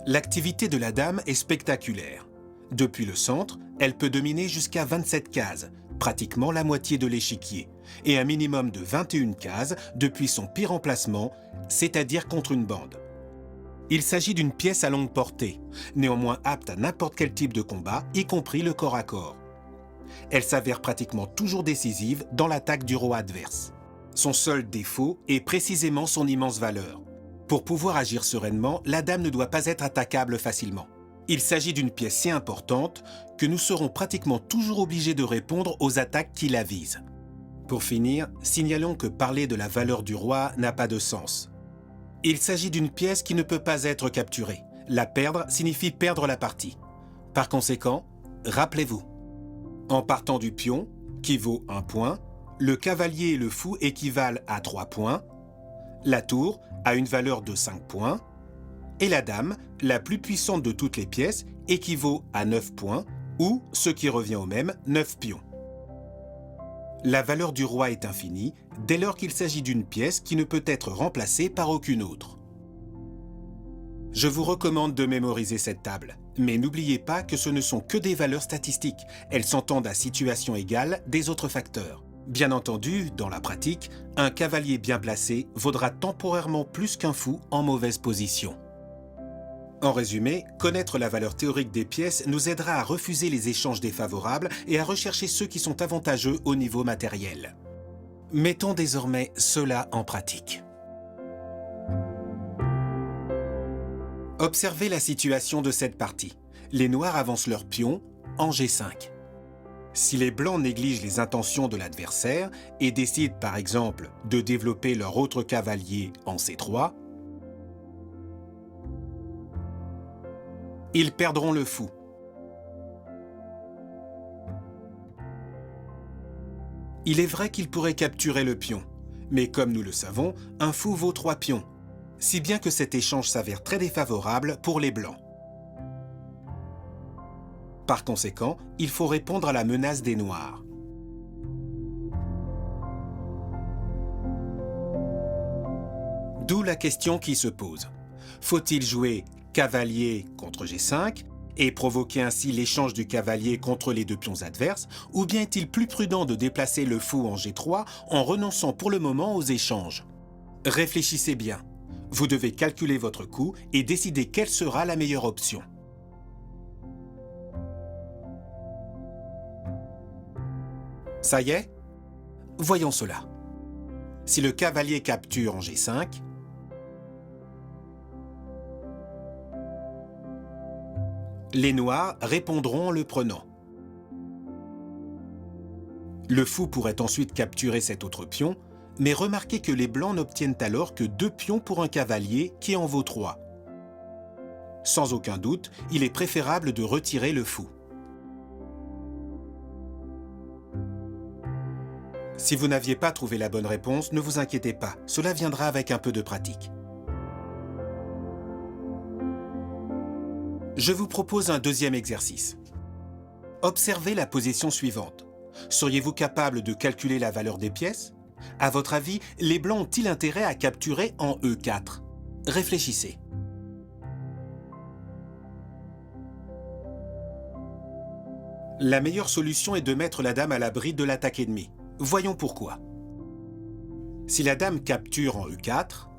L'activité de la dame est spectaculaire. Depuis le centre, elle peut dominer jusqu'à 27 cases, pratiquement la moitié de l'échiquier, et un minimum de 21 cases depuis son pire emplacement, c'est-à-dire contre une bande. Il s'agit d'une pièce à longue portée, néanmoins apte à n'importe quel type de combat, y compris le corps à corps. Elle s'avère pratiquement toujours décisive dans l'attaque du roi adverse. Son seul défaut est précisément son immense valeur. Pour pouvoir agir sereinement, la dame ne doit pas être attaquable facilement. Il s'agit d'une pièce si importante que nous serons pratiquement toujours obligés de répondre aux attaques qui la visent. Pour finir, signalons que parler de la valeur du roi n'a pas de sens. Il s'agit d'une pièce qui ne peut pas être capturée. La perdre signifie perdre la partie. Par conséquent, rappelez-vous, en partant du pion, qui vaut 1 point, le cavalier et le fou équivalent à 3 points, La tour a une valeur de 5 points et la dame, la plus puissante de toutes les pièces, équivaut à 9 points ou, ce qui revient au même, 9 pions. La valeur du roi est infinie dès lors qu'il s'agit d'une pièce qui ne peut être remplacée par aucune autre. Je vous recommande de mémoriser cette table, mais n'oubliez pas que ce ne sont que des valeurs statistiques. Elles s'entendent à situation égale des autres facteurs. Bien entendu, dans la pratique, un cavalier bien placé vaudra temporairement plus qu'un fou en mauvaise position. En résumé, connaître la valeur théorique des pièces nous aidera à refuser les échanges défavorables et à rechercher ceux qui sont avantageux au niveau matériel. Mettons désormais cela en pratique. Observez la situation de cette partie. Les noirs avancent leur pion en G5. Si les blancs négligent les intentions de l'adversaire et décident par exemple de développer leur autre cavalier en C3, ils perdront le fou. Il est vrai qu'ils pourraient capturer le pion, mais comme nous le savons, un fou vaut 3 pions, si bien que cet échange s'avère très défavorable pour les blancs. Par conséquent, il faut répondre à la menace des noirs. D'où la question qui se pose. Faut-il jouer cavalier contre G5 et provoquer ainsi l'échange du cavalier contre les deux pions adverses, ou bien est-il plus prudent de déplacer le fou en G3 en renonçant pour le moment aux échanges? Réfléchissez bien. Vous devez calculer votre coût et décider quelle sera la meilleure option. Ça y est? Voyons cela. Si le cavalier capture en G5, les noirs répondront en le prenant. Le fou pourrait ensuite capturer cet autre pion, mais remarquez que les blancs n'obtiennent alors que 2 pions pour un cavalier qui en vaut 3. Sans aucun doute, il est préférable de retirer le fou. Si vous n'aviez pas trouvé la bonne réponse, ne vous inquiétez pas, cela viendra avec un peu de pratique. Je vous propose un deuxième exercice. Observez la position suivante. Seriez-vous capable de calculer la valeur des pièces? À votre avis, les blancs ont-ils intérêt à capturer en E4? Réfléchissez. La meilleure solution est de mettre la dame à l'abri de l'attaque ennemie. Voyons pourquoi. Si la dame capture en E4,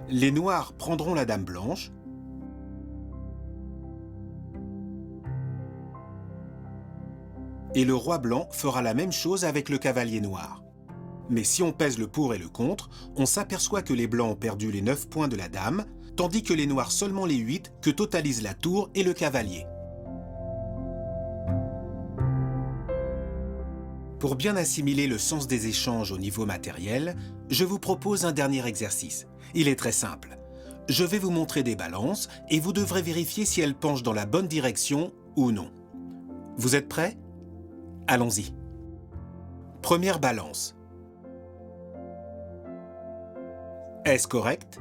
les noirs prendront la dame blanche et le roi blanc fera la même chose avec le cavalier noir. Mais si on pèse le pour et le contre, on s'aperçoit que les blancs ont perdu les 9 points de la dame, tandis que les noirs seulement les 8 que totalisent la tour et le cavalier. Pour bien assimiler le sens des échanges au niveau matériel, je vous propose un dernier exercice. Il est très simple. Je vais vous montrer des balances et vous devrez vérifier si elles penchent dans la bonne direction ou non. Vous êtes prêts? Allons-y. Première balance. Est-ce correct?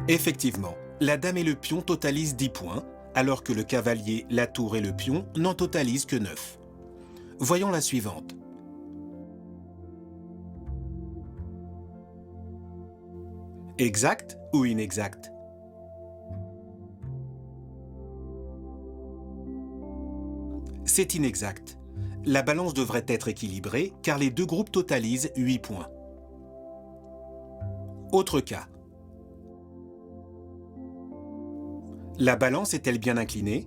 Effectivement, la dame et le pion totalisent 10 points, alors que le cavalier, la tour et le pion n'en totalisent que 9. Voyons la suivante. Exact ou inexact? C'est inexact. La balance devrait être équilibrée car les deux groupes totalisent 8 points. Autre cas. La balance est-elle bien inclinée?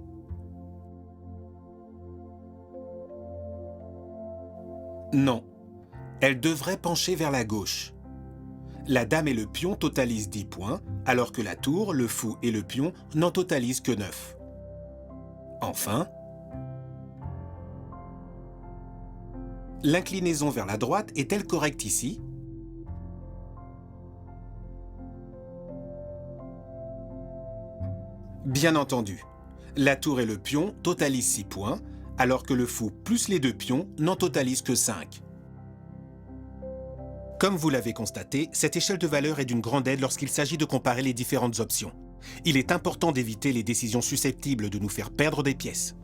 Non. Elle devrait pencher vers la gauche. La dame et le pion totalisent 10 points, alors que la tour, le fou et le pion n'en totalisent que 9. Enfin, l'inclinaison vers la droite est-elle correcte ici? Bien entendu. La tour et le pion totalisent 6 points, alors que le fou plus les 2 pions n'en totalise que 5. Comme vous l'avez constaté, cette échelle de valeur est d'une grande aide lorsqu'il s'agit de comparer les différentes options. Il est important d'éviter les décisions susceptibles de nous faire perdre des pièces.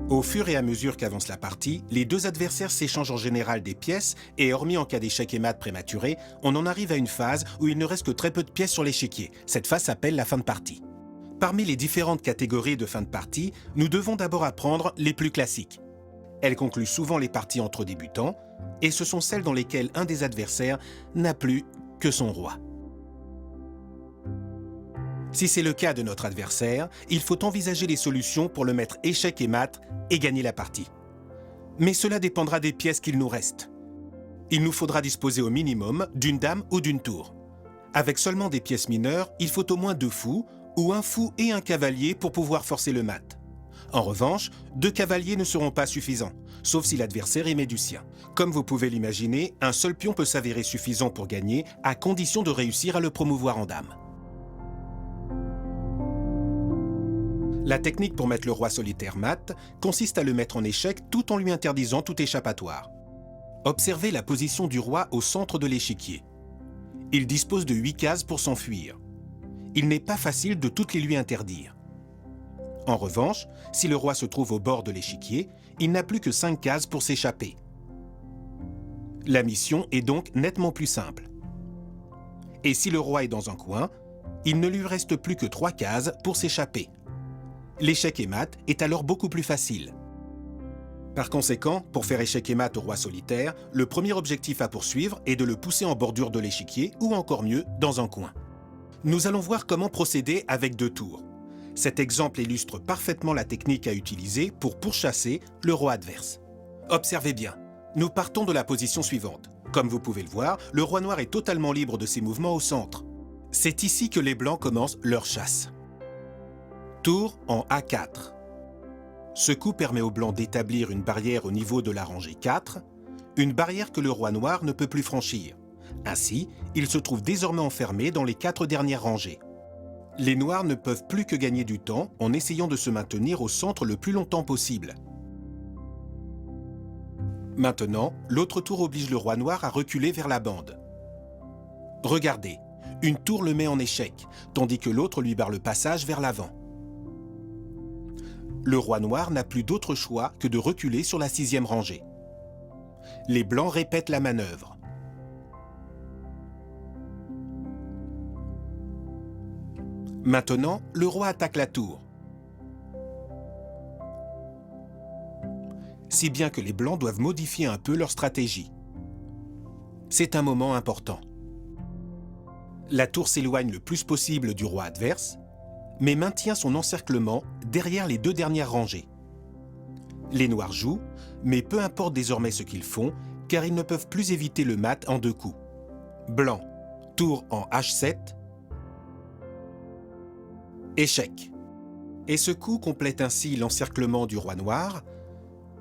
Au fur et à mesure qu'avance la partie, les deux adversaires s'échangent en général des pièces et, hormis en cas d'échec et mat prématuré, on en arrive à une phase où il ne reste que très peu de pièces sur l'échiquier. Cette phase s'appelle la fin de partie. Parmi les différentes catégories de fin de partie, nous devons d'abord apprendre les plus classiques. Elles concluent souvent les parties entre débutants et ce sont celles dans lesquelles un des adversaires n'a plus que son roi. Si c'est le cas de notre adversaire, il faut envisager les solutions pour le mettre échec et mat et gagner la partie. Mais cela dépendra des pièces qu'il nous reste. Il nous faudra disposer au minimum d'une dame ou d'une tour. Avec seulement des pièces mineures, il faut au moins 2 fous, ou un fou et un cavalier pour pouvoir forcer le mat. En revanche, 2 cavaliers ne seront pas suffisants, sauf si l'adversaire y met du sien. Comme vous pouvez l'imaginer, un seul pion peut s'avérer suffisant pour gagner, à condition de réussir à le promouvoir en dame. La technique pour mettre le roi solitaire mat consiste à le mettre en échec tout en lui interdisant tout échappatoire. Observez la position du roi au centre de l'échiquier. Il dispose de 8 cases pour s'enfuir. Il n'est pas facile de toutes les lui interdire. En revanche, si le roi se trouve au bord de l'échiquier, il n'a plus que 5 cases pour s'échapper. La mission est donc nettement plus simple. Et si le roi est dans un coin, il ne lui reste plus que 3 cases pour s'échapper. L'échec et mat est alors beaucoup plus facile. Par conséquent, pour faire échec et mat au roi solitaire, le premier objectif à poursuivre est de le pousser en bordure de l'échiquier ou encore mieux, dans un coin. Nous allons voir comment procéder avec 2 tours. Cet exemple illustre parfaitement la technique à utiliser pour pourchasser le roi adverse. Observez bien, nous partons de la position suivante. Comme vous pouvez le voir, le roi noir est totalement libre de ses mouvements au centre. C'est ici que les blancs commencent leur chasse. Tour en A4. Ce coup permet aux blancs d'établir une barrière au niveau de la rangée 4, une barrière que le roi noir ne peut plus franchir. Ainsi, il se trouve désormais enfermé dans les 4 dernières rangées. Les noirs ne peuvent plus que gagner du temps en essayant de se maintenir au centre le plus longtemps possible. Maintenant, l'autre tour oblige le roi noir à reculer vers la bande. Regardez, une tour le met en échec, tandis que l'autre lui barre le passage vers l'avant. Le roi noir n'a plus d'autre choix que de reculer sur la 6e rangée. Les blancs répètent la manœuvre. Maintenant, le roi attaque la tour. Si bien que les blancs doivent modifier un peu leur stratégie. C'est un moment important. La tour s'éloigne le plus possible du roi adverse, mais maintient son encerclement derrière les 2 dernières rangées. Les noirs jouent, mais peu importe désormais ce qu'ils font, car ils ne peuvent plus éviter le mat en 2 coups. Blanc, tour en H7, échec. Et ce coup complète ainsi l'encerclement du roi noir,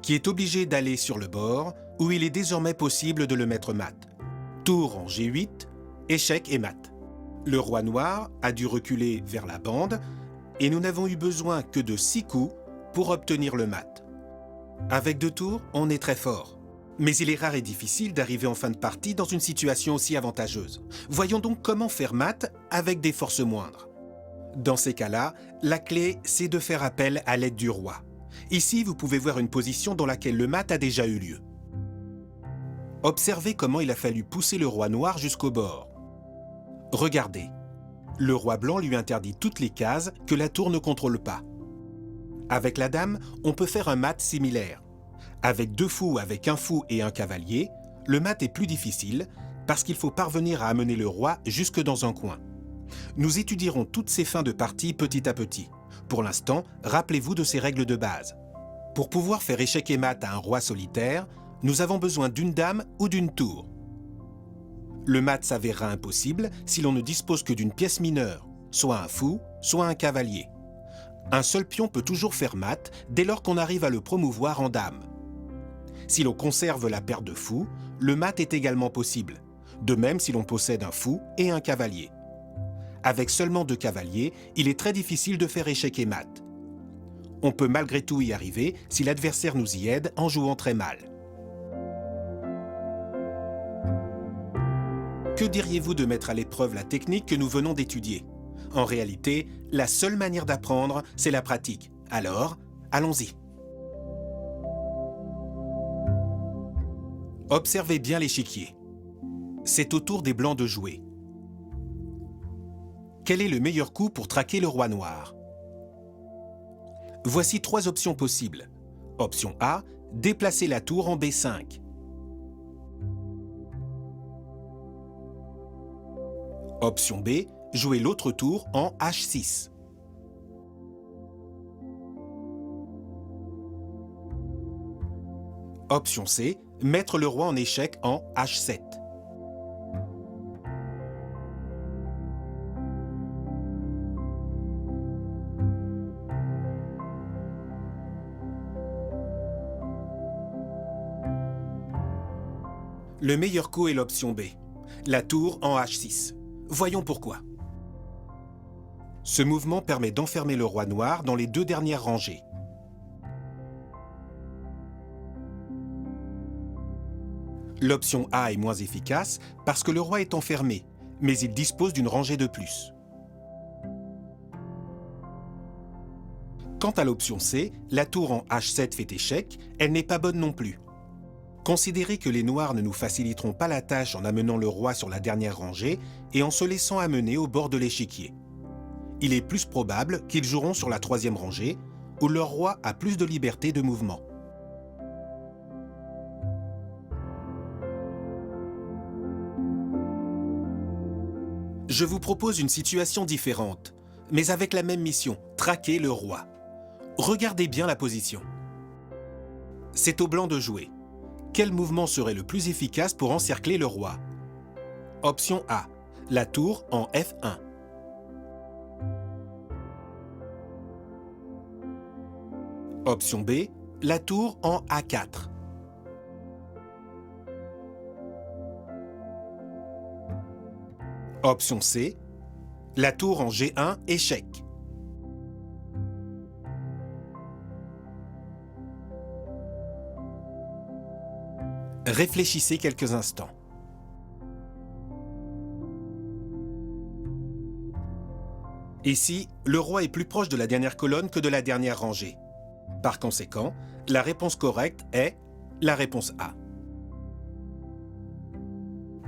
qui est obligé d'aller sur le bord, où il est désormais possible de le mettre mat. Tour en G8, échec et mat. Le roi noir a dû reculer vers la bande et nous n'avons eu besoin que de 6 coups pour obtenir le mat. Avec 2 tours, on est très fort. Mais il est rare et difficile d'arriver en fin de partie dans une situation aussi avantageuse. Voyons donc comment faire mat avec des forces moindres. Dans ces cas-là, la clé, c'est de faire appel à l'aide du roi. Ici, vous pouvez voir une position dans laquelle le mat a déjà eu lieu. Observez comment il a fallu pousser le roi noir jusqu'au bord. Regardez, le roi blanc lui interdit toutes les cases que la tour ne contrôle pas. Avec la dame, on peut faire un mat similaire. Avec 2 fous, avec un fou et un cavalier, le mat est plus difficile parce qu'il faut parvenir à amener le roi jusque dans un coin. Nous étudierons toutes ces fins de partie petit à petit. Pour l'instant, rappelez-vous de ces règles de base. Pour pouvoir faire échec et mat à un roi solitaire, nous avons besoin d'une dame ou d'une tour. Le mat s'avérera impossible si l'on ne dispose que d'une pièce mineure, soit un fou, soit un cavalier. Un seul pion peut toujours faire mat dès lors qu'on arrive à le promouvoir en dame. Si l'on conserve la paire de fous, le mat est également possible, de même si l'on possède un fou et un cavalier. Avec seulement 2 cavaliers, il est très difficile de faire échec et mat. On peut malgré tout y arriver si l'adversaire nous y aide en jouant très mal. Que diriez-vous de mettre à l'épreuve la technique que nous venons d'étudier? En réalité, la seule manière d'apprendre, c'est la pratique. Alors, allons-y. Observez bien l'échiquier. C'est au tour des blancs de jouer. Quel est le meilleur coup pour traquer le roi noir? Voici 3 options possibles. Option A, déplacer la tour en B5. Option B, jouer l'autre tour en H6. Option C, mettre le roi en échec en H7. Le meilleur coup est l'option B, la tour en H6. Voyons pourquoi. Ce mouvement permet d'enfermer le roi noir dans les 2 dernières rangées. L'option A est moins efficace parce que le roi est enfermé, mais il dispose d'une rangée de plus. Quant à l'option C, la tour en H7 fait échec, elle n'est pas bonne non plus. Considérez que les noirs ne nous faciliteront pas la tâche en amenant le roi sur la dernière rangée et en se laissant amener au bord de l'échiquier. Il est plus probable qu'ils joueront sur la 3e rangée, où leur roi a plus de liberté de mouvement. Je vous propose une situation différente, mais avec la même mission, traquer le roi. Regardez bien la position. C'est au blanc de jouer. Quel mouvement serait le plus efficace pour encercler le roi? Option A, la tour en F1. Option B, la tour en A4. Option C, la tour en G1, échec. Réfléchissez quelques instants. Ici, le roi est plus proche de la dernière colonne que de la dernière rangée. Par conséquent, la réponse correcte est la réponse A.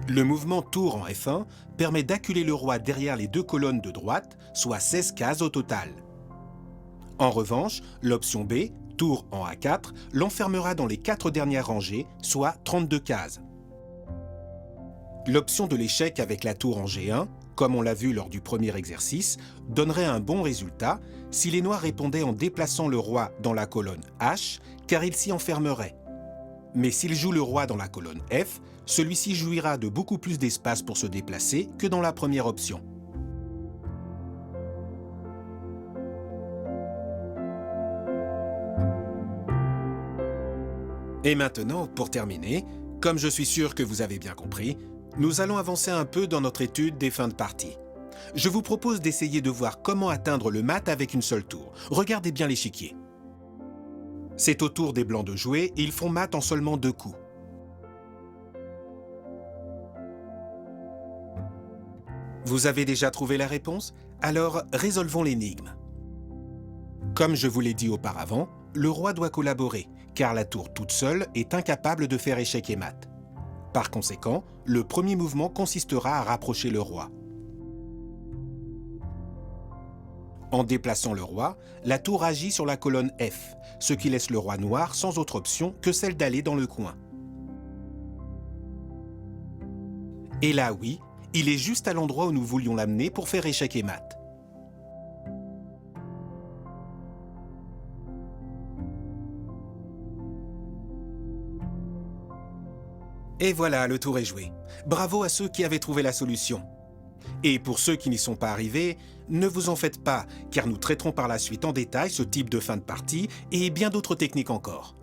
Le mouvement tour en F1 permet d'acculer le roi derrière les 2 colonnes de droite, soit 16 cases au total. En revanche, l'option B, tour en A4, l'enfermera dans les 4 dernières rangées, soit 32 cases. L'option de l'échec avec la tour en G1, comme on l'a vu lors du premier exercice, donnerait un bon résultat si les noirs répondaient en déplaçant le roi dans la colonne H, car il s'y enfermerait. Mais s'ils jouent le roi dans la colonne F, celui-ci jouira de beaucoup plus d'espace pour se déplacer que dans la première option. Et maintenant, pour terminer, comme je suis sûr que vous avez bien compris, nous allons avancer un peu dans notre étude des fins de partie. Je vous propose d'essayer de voir comment atteindre le mat avec une seule tour. Regardez bien l'échiquier. C'est au tour des blancs de jouer et ils font mat en seulement 2 coups. Vous avez déjà trouvé la réponse? Alors résolvons l'énigme. Comme je vous l'ai dit auparavant, le roi doit collaborer, car la tour toute seule est incapable de faire échec et mat. Par conséquent, le premier mouvement consistera à rapprocher le roi. En déplaçant le roi, la tour agit sur la colonne F, ce qui laisse le roi noir sans autre option que celle d'aller dans le coin. Et là, oui, il est juste à l'endroit où nous voulions l'amener pour faire échec et mat. Et voilà, le tour est joué. Bravo à ceux qui avaient trouvé la solution. Et pour ceux qui n'y sont pas arrivés, ne vous en faites pas, car nous traiterons par la suite en détail ce type de fin de partie et bien d'autres techniques encore.